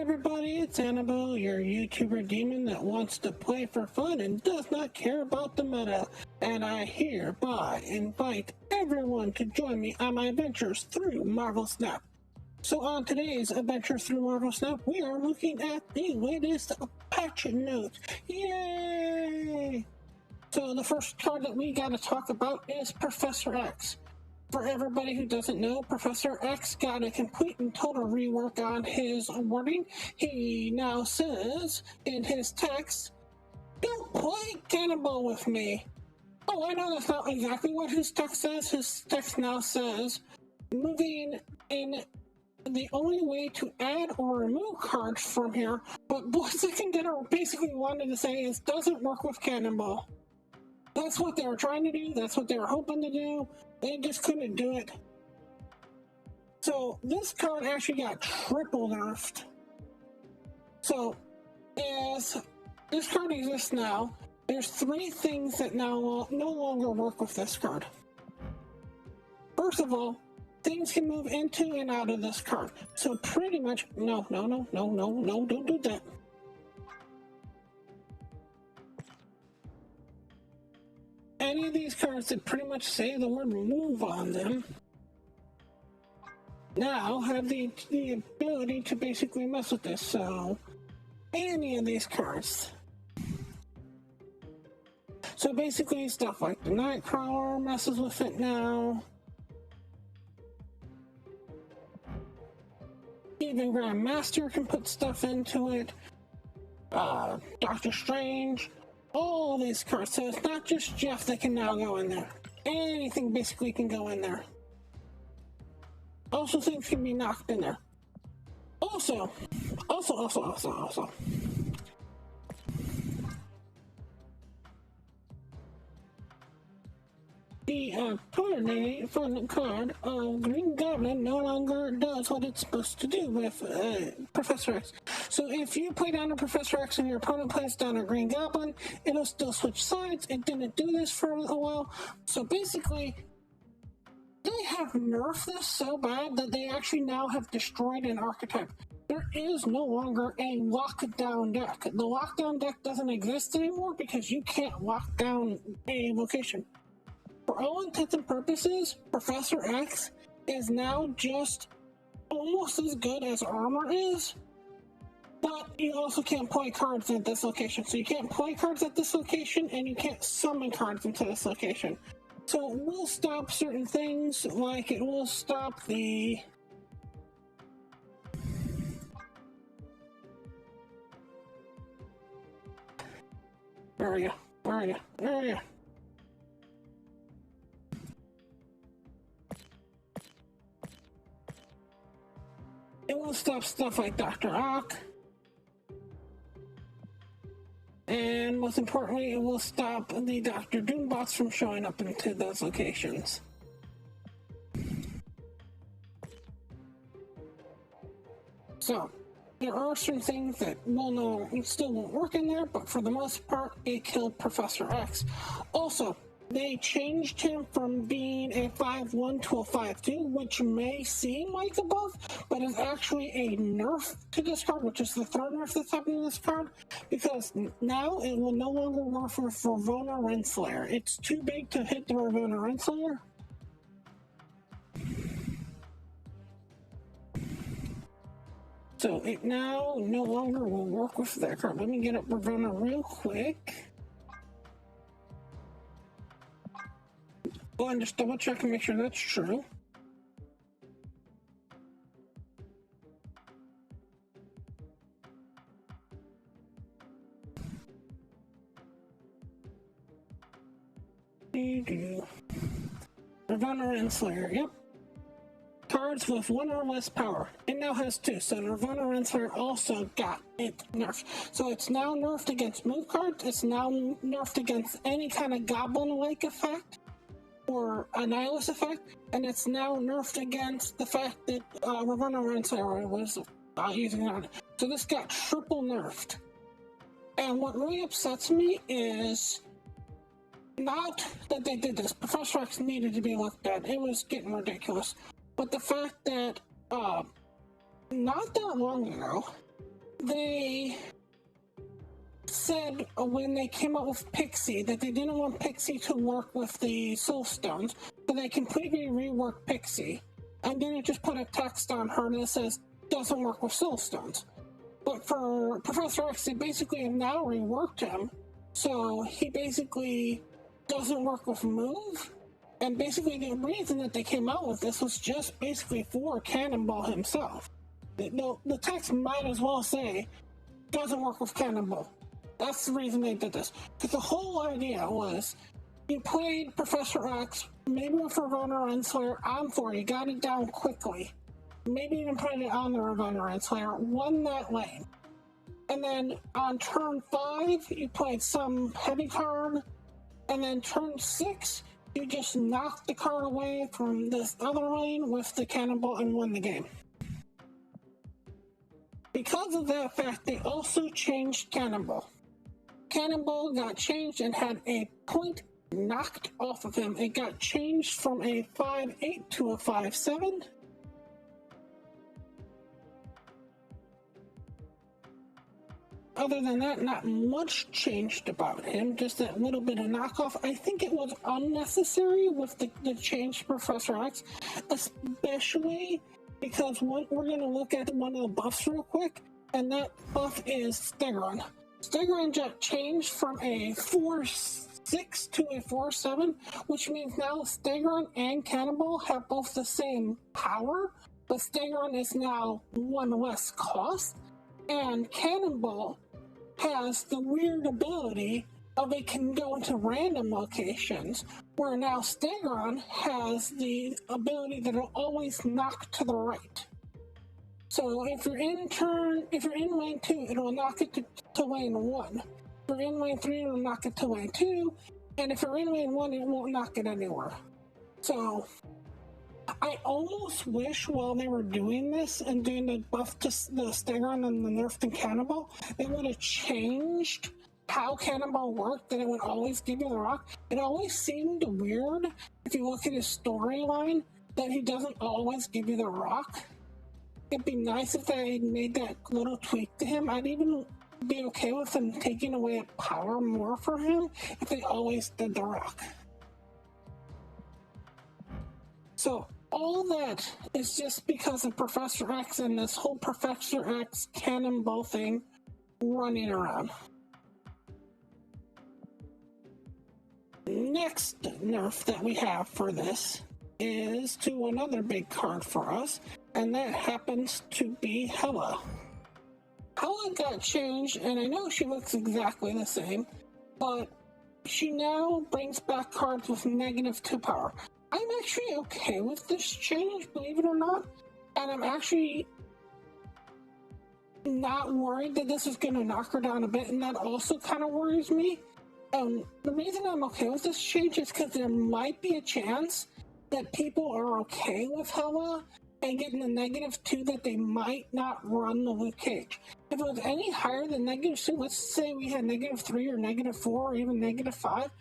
everybody, it's Annabelle, your YouTuber demon that wants to play for fun and does not care about the meta. And I hereby invite everyone to join me on my adventures through Marvel Snap. So on today's adventure through Marvel Snap, we are looking at the latest patch notes. Yay! So the first card that we gotta talk about is Professor X. For everybody who doesn't know, Professor X got a complete and total rework on his wording. He now says in his text, "Don't play cannibal with me." Oh, I know that's not exactly what his text says. His text now says, moving in the only way to add or remove cards from here, but what Second Dinner basically wanted to say is doesn't work with cannibal. That's what they were trying to do. That's what they were hoping to do. They just couldn't do it. So this card actually got triple nerfed. So as this card exists now, there's three things that now no longer work with this card. First of all, things can move into and out of this card. So pretty much, no, don't do that. Any of these cards that pretty much say the word move on them now have the ability to basically mess with this. So any of these cards. So basically stuff like the Nightcrawler messes with it now. Even Grandmaster can put stuff into it. Doctor Strange. All these cards, so it's not just Jeff that can now go in there. Anything basically can go in there. Also, things can be knocked in there. Also. The fun card of Green Goblin no longer does what it's supposed to do with Professor X. So if you play down a Professor X and your opponent plays down a Green Goblin, it'll still switch sides. It didn't do this for a while. So basically, they have nerfed this so bad that they actually now have destroyed an archetype. There is no longer a lockdown deck. The lockdown deck doesn't exist anymore because you can't lock down a location. For all intents and purposes, Professor X is now just almost as good as Armor is, but you also can't play cards at this location. So you can't play cards at this location, and you can't summon cards into this location. So it will stop certain things, like it will stop the... Where are you? It will stop stuff like Dr. Ock. And most importantly, it will stop the Dr. Doom bots from showing up into those locations. So, there are certain things that still won't work in there, but for the most part, it killed Professor X. Also, they changed him from being a 5-1 to a 5-2, which may seem like a buff, but is actually a nerf to this card, which is the third nerf that's happening to this card, because now it will no longer work with Ravonna Renslayer. It's too big to hit the Ravonna Renslayer. So it now no longer will work with that card. Let me get up Ravonna real quick. Go and just double check and make sure that's true. Ravonna Renslayer, yep. Cards with one or less power. It now has two, so Ravonna Renslayer also got it nerfed. So it's now nerfed against move cards, it's now nerfed against any kind of goblin-like effect or a nihilist effect, and it's now nerfed against the fact that Ravonna Renslayer was using it on it. So this got triple nerfed. And what really upsets me is not that they did this. Professor X needed to be looked at. It was getting ridiculous. But the fact that not that long ago, they said when they came out with Pixie that they didn't want Pixie to work with the Soul Stones, so they completely reworked Pixie and didn't just put a text on her that says doesn't work with Soul Stones. But for Professor X, they basically have now reworked him, so he basically doesn't work with Move. And basically the reason that they came out with this was just basically for Cannonball himself. The text might as well say doesn't work with Cannonball. That's the reason they did this. Because the whole idea was you played Professor X, maybe with Ravonna Renslayer on Thor, you got it down quickly. Maybe even put it on the Ravonna Renslayer, won that lane. And then on turn 5, you played some heavy card, and then turn 6, you just knocked the card away from this other lane with the Cannonball and won the game. Because of that fact, they also changed Cannonball. Cannonball got changed and had a point knocked off of him. It got changed from a 5-8 to a 5-7. Other than that, not much changed about him, just that little bit of knockoff. I think it was unnecessary with the change Professor X, especially because we're going to look at one of the buffs real quick, and that buff is Stegron. Stegron got changed from a 4-6 to a 4-7, which means now Stegron and Cannonball have both the same power, but Stegron is now 1 less cost, and Cannonball has the weird ability of it can go into random locations, where now Stegron has the ability that it'll always knock to the right. So if you're in lane 2, it'll knock it to lane 1. If you're in lane 3, it'll knock it to lane 2. And if you're in lane 1, it won't knock it anywhere. So I almost wish while they were doing this and doing the buff to the Stegron and the nerf to Cannonball, they would have changed how Cannonball worked, that it would always give you the rock. It always seemed weird, if you look at his storyline, that he doesn't always give you the rock. It'd be nice if they made that little tweak to him. I'd even be okay with them taking away power more for him if they always did the rock. So all that is just because of Professor X and this whole Professor X Cannonball thing running around. Next nerf that we have for this is to another big card for us, and that happens to be Hela. Hela got changed, and I know she looks exactly the same, but she now brings back cards with -2 power. I'm actually okay with this change, believe it or not, and I'm actually not worried that this is going to knock her down a bit, and that also kind of worries me. The reason I'm okay with this change is because there might be a chance that people are okay with Hela and getting a -2 that they might not run the Luke Cage. If it was any higher than -2, let's say we had -3 or -4 or even -5,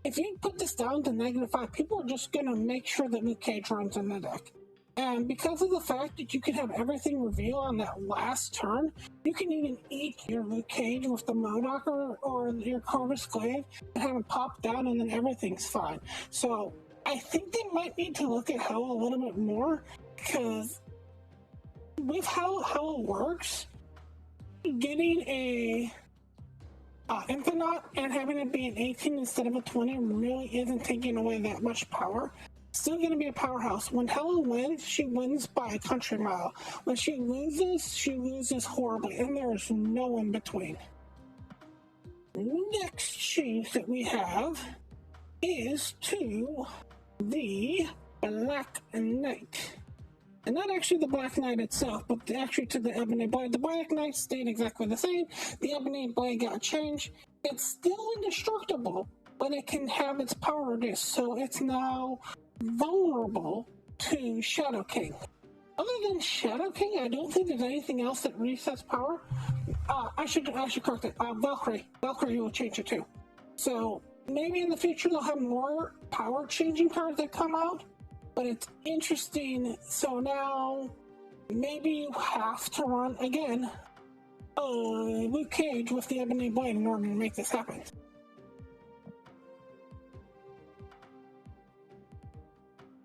if you put this down to -5, people are just going to make sure that Luke Cage runs in the deck. And because of the fact that you can have everything reveal on that last turn, you can even eat your Luke Cage with the MODOK or your Corvus Glaive and have it pop down and then everything's fine. So I think they might need to look at Hela a little bit more, because with how Hela works, getting a Infinite and having it be an 18 instead of a 20 really isn't taking away that much power. Still going to be a powerhouse. When Hela wins, she wins by a country mile. When she loses horribly, and there is no in between. Next change that we have is to the Black Knight. And not actually the Black Knight itself, but actually to the Ebony Blade. The Black Knight stayed exactly the same. The Ebony Blade got changed. It's still indestructible, but it can have its power reduced, so it's now vulnerable to Shadow King. Other than Shadow King, I don't think there's anything else that resets power. I should correct it. Valkyrie will change it too. So maybe in the future they'll have more power changing cards that come out, but it's interesting. So now maybe you have to run again Luke Cage with the ebony blade in order to make this happen.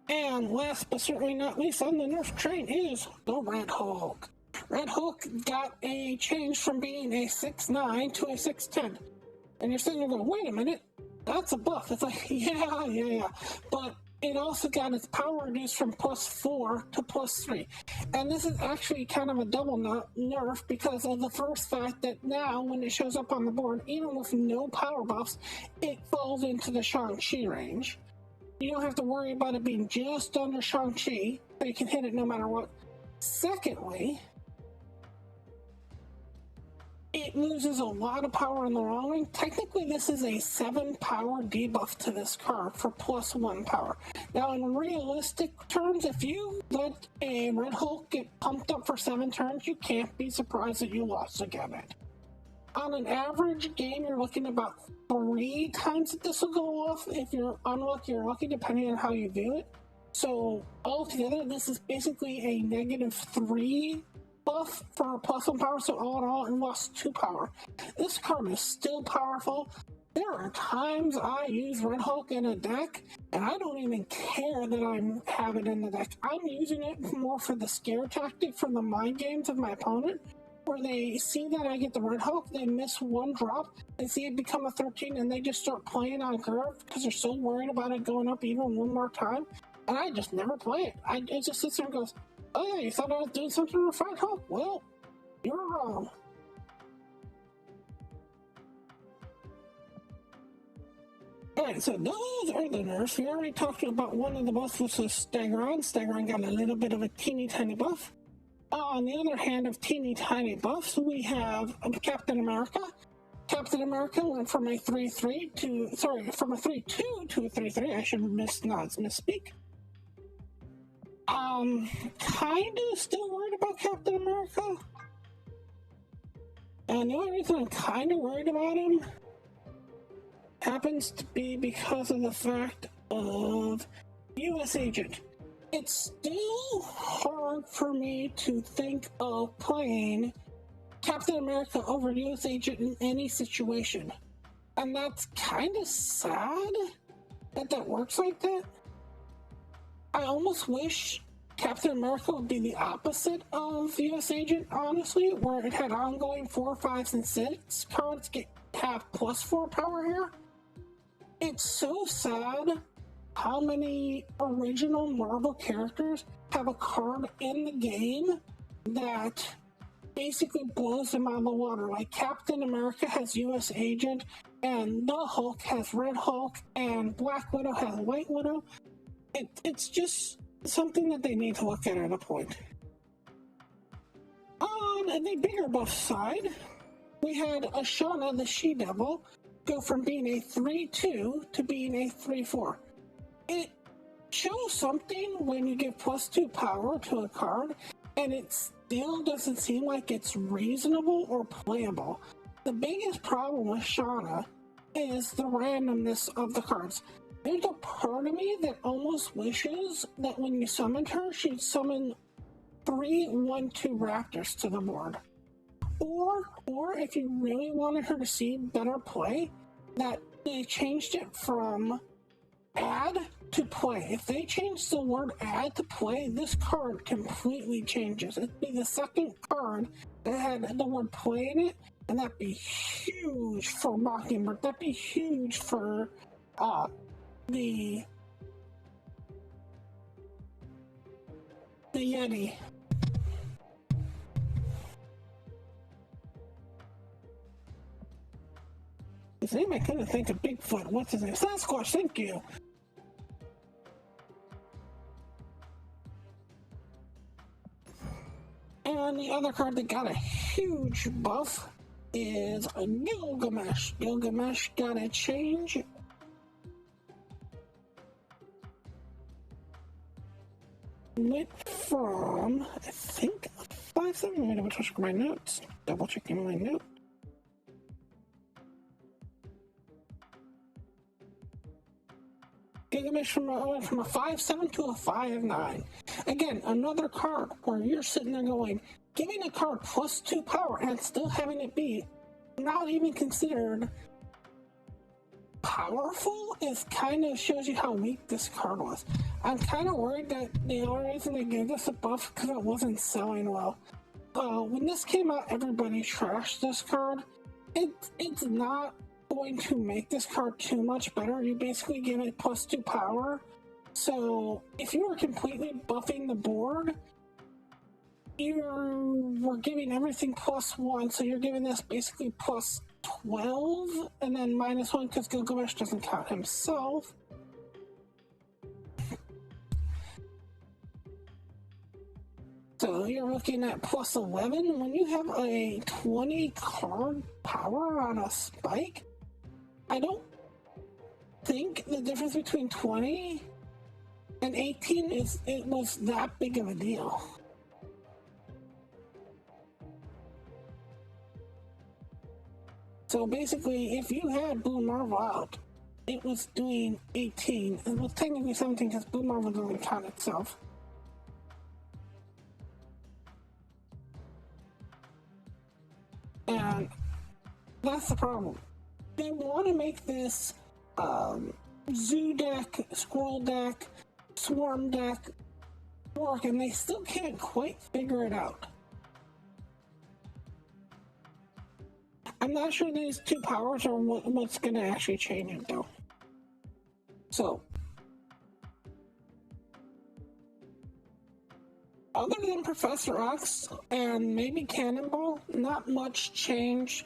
And last but certainly not least on the Nerf train is the Red Hulk. Red Hulk got a change from being a 6'9 to a 6'10. And you're sitting there going, wait a minute, that's a buff. It's like, yeah. But it also got its power reduced from +4 to +3. And this is actually kind of a double nerf because of the first fact that now when it shows up on the board, even with no power buffs, it falls into the Shang-Chi range. You don't have to worry about it being just under Shang-Chi, but you can hit it no matter what. Secondly, it loses a lot of power in the long run. Technically, this is a 7 power debuff to this card for +1 power. Now, in realistic terms, if you let a Red Hulk get pumped up for 7 turns, you can't be surprised that you lost again. On an average game, you're looking about 3 times that this will go off. If you're unlucky or lucky, depending on how you view it. So, altogether, this is basically a -3 buff for +1 power, so all in all, it lost 2 power. This card is still powerful. There are times I use Red Hulk in a deck, and I don't even care that I have it in the deck. I'm using it more for the scare tactic from the mind games of my opponent, where they see that I get the Red Hulk, they miss 1 drop, they see it become a 13, and they just start playing on curve because they're so worried about it going up even 1 more time, and I just never play it. It just sits there and goes, oh yeah, you thought I was doing something with Red Hulk? Well, you're wrong. Alright, so those are the nerfs. We already talked about one of the buffs, which was Stegron. Stegron got a little bit of a teeny tiny buff. On the other hand of teeny tiny buffs, we have Captain America. Captain America went from a 3-3 to, from a 3-2 to a 3-3. I should misspeak. Kinda still worried about Captain America. And the only reason I'm kinda worried about him happens to be because of the fact of US Agent. It's still hard for me to think of playing Captain America over US Agent in any situation. And that's kind of sad that works like that. I almost wish Captain America would be the opposite of US Agent, honestly, where it had ongoing 4, 5, and 6 cards have +4 power here. It's so sad how many original Marvel characters have a card in the game that basically blows them out of the water. Like Captain America has US Agent, and the Hulk has Red Hulk, and Black Widow has White Widow. It's just something that they need to look at a point. On the bigger buff side, we had a Shanna, the She-Devil, go from being a 3-2 to being a 3-4. It shows something when you give +2 power to a card, and it still doesn't seem like it's reasonable or playable. The biggest problem with Shanna is the randomness of the cards. There's a part of me that almost wishes that when you summoned her, she'd summon 3 1/2 Raptors to the board. Or if you really wanted her to see better play, that they changed it from add to play. If they changed the word add to play, this card completely changes. It'd be the second card that had the word play in it, and that'd be huge for Mockingbird. That'd be huge for the Yeti. His name I couldn't think of. Bigfoot. What's his name? Sasquatch. Thank you. And the other card that got a huge buff is Gilgamesh. Gilgamesh got a change. Went from, I think, 5-7. Let me double check my notes. Double checking my notes. Gilgamesh from a 5-7 to a 5-9. Again, another card where you're sitting there going, giving a card +2 power and still having it be not even considered powerful is kind of shows you how weak this card was. I'm kind of worried that the only reason they gave this a buff because it wasn't selling well. When this came out, everybody trashed this card. It's not going to make this card too much better. You basically give it +2 power. So if you were completely buffing the board, you were giving everything +1, so you're giving this basically +12, and then -1 because Gilgamesh doesn't count himself. So you're looking at +11. When you have a 20 card power on a spike, I don't think the difference between 20 and 18 was that big of a deal. So basically, if you had Blue Marvel out, it was doing 18. It was technically 17 because Blue Marvel doesn't count itself. And that's the problem. They want to make this zoo deck, scroll deck, swarm deck work, and they still can't quite figure it out. I'm not sure these 2 powers are what's going to actually change it, though. So, other than Professor X and maybe Cannonball, not much change.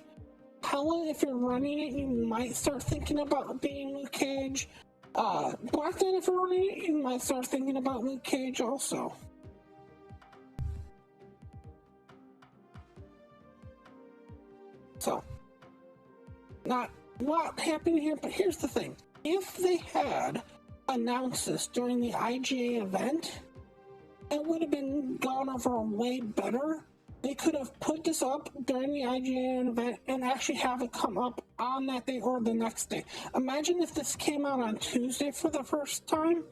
Hella, if you're running it, you might start thinking about being Luke Cage. Black Knight, if you're running it, you might start thinking about Luke Cage also. So, not a lot happening here, but here's the thing. If they had announced this during the IGA event, it would have been gone over way better. They could have put this up during the IGA event and actually have it come up on that day or the next day. Imagine if this came out on Tuesday for the first time.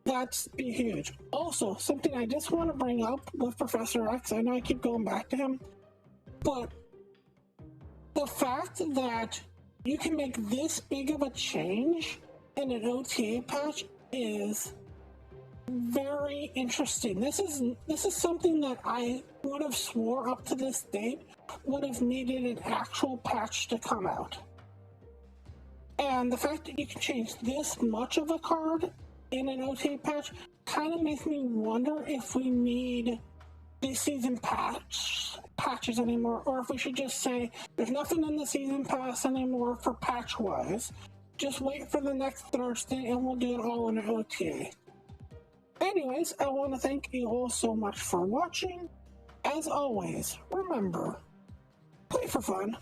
That'd be huge. Also, something I just want to bring up with Professor X, I know I keep going back to him, but the fact that you can make this big of a change in an OTA patch is very interesting. This is something that I would have swore up to this date would have needed an actual patch to come out. And the fact that you can change this much of a card in an OTA patch kind of makes me wonder if we need these season patches anymore, or if we should just say there's nothing in the season pass anymore for patch wise. Just wait for the next Thursday and we'll do it all in an OTA. Anyways, I want to thank you all so much for watching. As always, remember, play for fun.